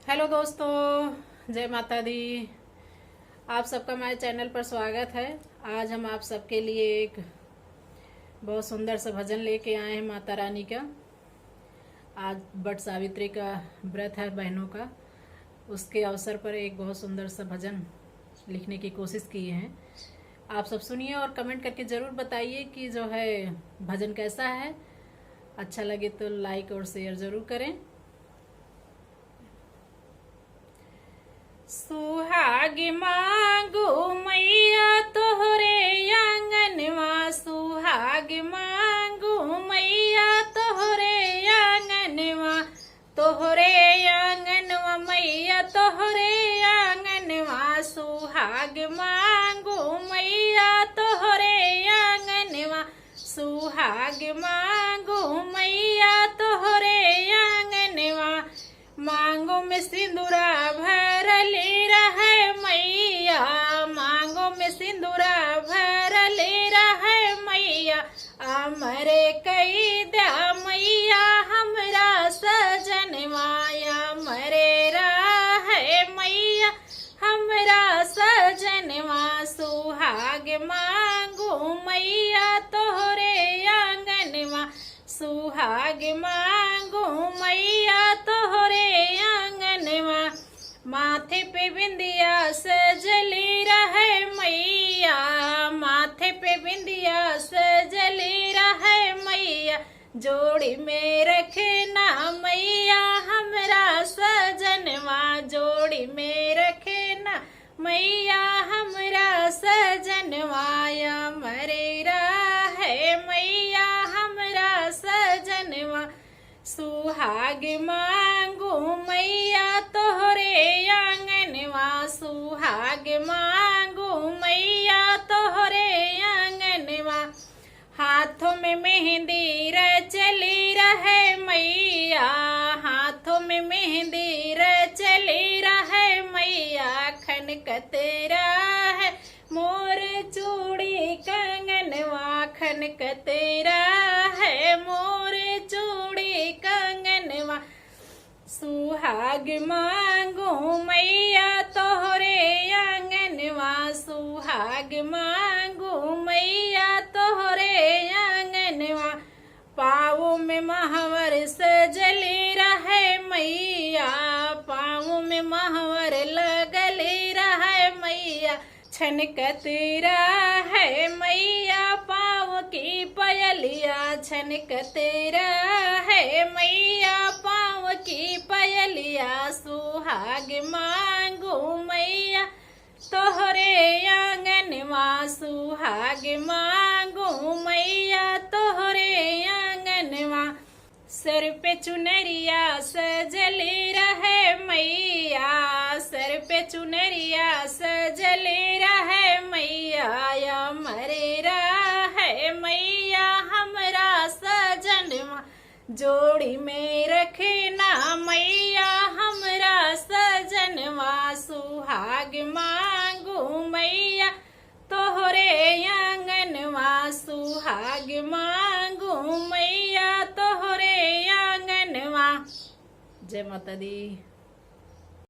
Hello दोस्तों, जय माता दी। आप सबका हमारे चैनल पर स्वागत है। आज हम आप सबके लिए एक बहुत सुंदर सा भजन लेके आए हैं माता रानी का। आज बट सावित्री का व्रत है बहनों का, उसके अवसर पर एक बहुत सुंदर सा भजन लिखने की कोशिश की है। आप सब सुनिए और कमेंट करके ज़रूर बताइए कि जो है भजन कैसा है। अच्छा लगे तो लाइक और शेयर ज़रूर करें। सुहाग मांगो मैया तोहरे आंगनवा, सुहाग मांगो मैया तोहरे आंगनवा, तोहरे आंगनवा मैया तोहरे आंगनवा, सुहाग मांगो मैया तोहरे आंगनवा, सुहाग मांगो मैया तोहरे आंगनवा। मांगो में सिंदूरा भरले रहे मैया, मांगो में सिंदूरा भरले रहे मैया, अमरे कई द्या मैया हमरा सजनवाया, मरे रहे मैया हमरा सजनवा। सुहाग मांगो मैया तोहरे आंगनवा, सुहाग मांगो मैया तोहरे आंगनवा। माथे पे बिंदिया सजली रहे मैया, माथे पे बिंदिया सजली रहे मैया, जोड़ी में रखना मैया हमरा सजनवा, जोड़ी में रखना मैया हमरा सजनवाया, मरे रहे मैया हमरा सजनवा। सुहाग मांगो मैया तोहरे आंगनवा, सुहाग मांगो मैया तोहरे आंगनवा। हाथों में मेहंदी रचली रहे मैया, हाथों में मेहंदी रचली रहे मैया, खनकते रहे मोर चूड़ी कंगनवा, खनकते रहे मोर चूड़ी कंगनवा। सुहाग मांगो मैया तोहरे आंगनवा, सुहाग मांगो मैया तोहरे आंगनवा। पाँव में महावर सजले रहे मैया, पाँव में महावर लगले रहे मैया, छनकते रहे मैया पाँव की पयलिया, छनकते रहे मैया पाँव की पयलिया। सुहाग मांगो मैया तोहरे आंगनवा, सुहाग मांगो मैया तोहरे आंगनवा। सर पे चुनरिया सजले रहे मैया, सर पे चुनरिया सजले रहे मैया, या मरे रहे मैया हमरा सजनवा, जोड़ी में रखना मैया हमरा सजनवा। सुहाग मांगो मैया तोहरे आंगनवा, सुहाग मांगो मैया तोहरे आंगनवा। जय माता दी।